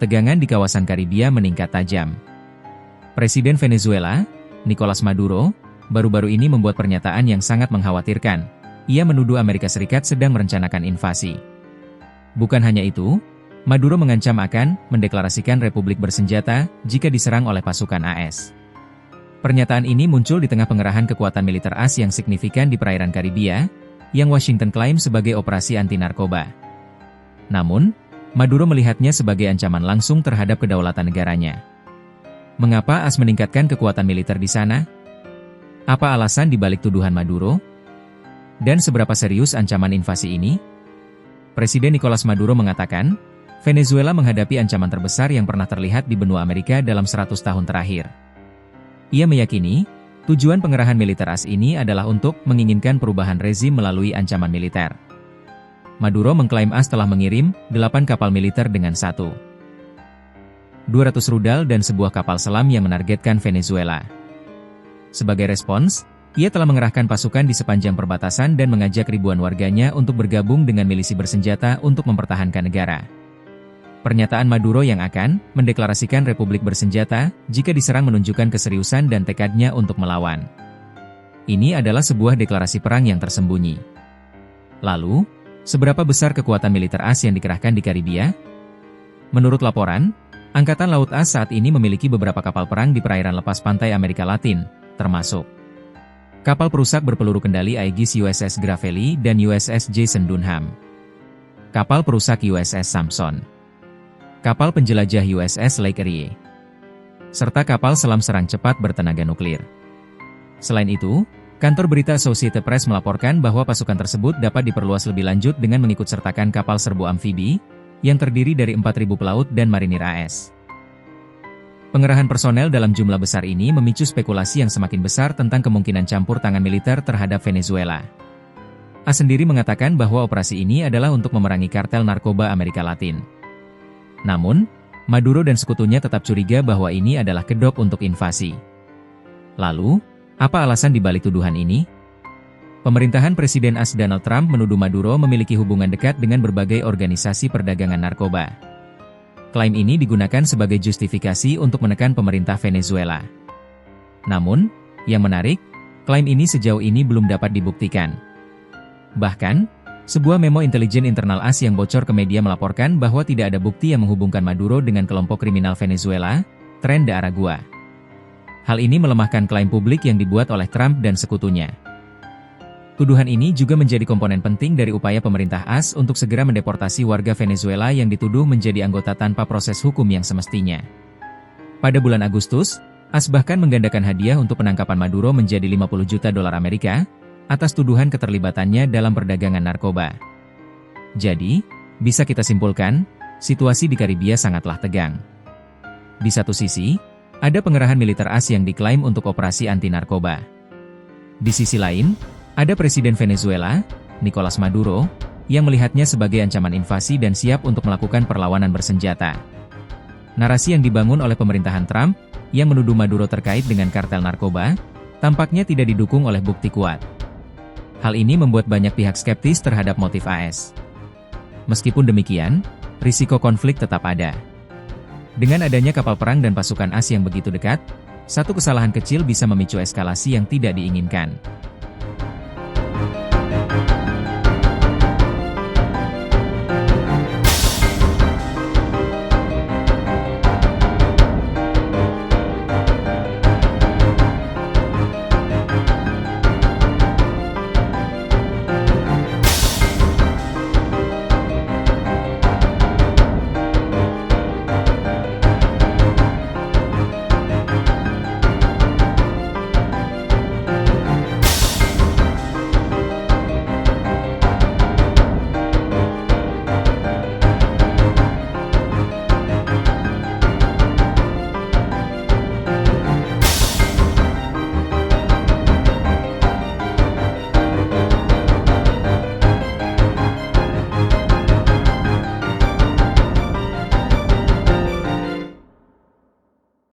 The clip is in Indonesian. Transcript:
ketegangan di kawasan Karibia meningkat tajam. Presiden Venezuela, Nicolas Maduro, baru-baru ini membuat pernyataan yang sangat mengkhawatirkan. Ia menuduh Amerika Serikat sedang merencanakan invasi. Bukan hanya itu, Maduro mengancam akan mendeklarasikan republik bersenjata jika diserang oleh pasukan AS. Pernyataan ini muncul di tengah pengerahan kekuatan militer AS yang signifikan di perairan Karibia, yang Washington klaim sebagai operasi anti-narkoba. Namun, Maduro melihatnya sebagai ancaman langsung terhadap kedaulatan negaranya. Mengapa AS meningkatkan kekuatan militer di sana? Apa alasan dibalik tuduhan Maduro? Dan seberapa serius ancaman invasi ini? Presiden Nicolas Maduro mengatakan, Venezuela menghadapi ancaman terbesar yang pernah terlihat di benua Amerika dalam 100 tahun terakhir. Ia meyakini, tujuan pengerahan militer AS ini adalah untuk menginginkan perubahan rezim melalui ancaman militer. Maduro mengklaim AS telah mengirim 8 kapal militer dengan 200 rudal dan sebuah kapal selam yang menargetkan Venezuela. Sebagai respons, ia telah mengerahkan pasukan di sepanjang perbatasan dan mengajak ribuan warganya untuk bergabung dengan milisi bersenjata untuk mempertahankan negara. Pernyataan Maduro yang akan mendeklarasikan republik bersenjata jika diserang menunjukkan keseriusan dan tekadnya untuk melawan. Ini adalah sebuah deklarasi perang yang tersembunyi. Lalu, seberapa besar kekuatan militer AS yang dikerahkan di Karibia? Menurut laporan, Angkatan Laut AS saat ini memiliki beberapa kapal perang di perairan lepas pantai Amerika Latin, termasuk kapal perusak berpeluru kendali Aegis USS Gravely dan USS Jason Dunham, kapal perusak USS Samson, kapal penjelajah USS Lake Erie, serta kapal selam serang cepat bertenaga nuklir. Selain itu, kantor berita Associated Press melaporkan bahwa pasukan tersebut dapat diperluas lebih lanjut dengan mengikutsertakan kapal serbu amfibi, yang terdiri dari 4.000 pelaut dan marinir AS. Pengerahan personel dalam jumlah besar ini memicu spekulasi yang semakin besar tentang kemungkinan campur tangan militer terhadap Venezuela. AS sendiri mengatakan bahwa operasi ini adalah untuk memerangi kartel narkoba Amerika Latin. Namun, Maduro dan sekutunya tetap curiga bahwa ini adalah kedok untuk invasi. Lalu, apa alasan dibalik tuduhan ini? Pemerintahan Presiden AS Donald Trump menuduh Maduro memiliki hubungan dekat dengan berbagai organisasi perdagangan narkoba. Klaim ini digunakan sebagai justifikasi untuk menekan pemerintah Venezuela. Namun, yang menarik, klaim ini sejauh ini belum dapat dibuktikan. Bahkan, sebuah memo intelijen internal AS yang bocor ke media melaporkan bahwa tidak ada bukti yang menghubungkan Maduro dengan kelompok kriminal Venezuela, Tren de Aragua. Hal ini melemahkan klaim publik yang dibuat oleh Trump dan sekutunya. Tuduhan ini juga menjadi komponen penting dari upaya pemerintah AS untuk segera mendeportasi warga Venezuela yang dituduh menjadi anggota tanpa proses hukum yang semestinya. Pada bulan Agustus, AS bahkan menggandakan hadiah untuk penangkapan Maduro menjadi 50 juta dolar Amerika, atas tuduhan keterlibatannya dalam perdagangan narkoba. Jadi, bisa kita simpulkan, situasi di Karibia sangatlah tegang. Di satu sisi, ada pengerahan militer AS yang diklaim untuk operasi anti-narkoba. Di sisi lain, ada Presiden Venezuela, Nicolas Maduro, yang melihatnya sebagai ancaman invasi dan siap untuk melakukan perlawanan bersenjata. Narasi yang dibangun oleh pemerintahan Trump, yang menuduh Maduro terkait dengan kartel narkoba, tampaknya tidak didukung oleh bukti kuat. Hal ini membuat banyak pihak skeptis terhadap motif AS. Meskipun demikian, risiko konflik tetap ada. Dengan adanya kapal perang dan pasukan AS yang begitu dekat, satu kesalahan kecil bisa memicu eskalasi yang tidak diinginkan.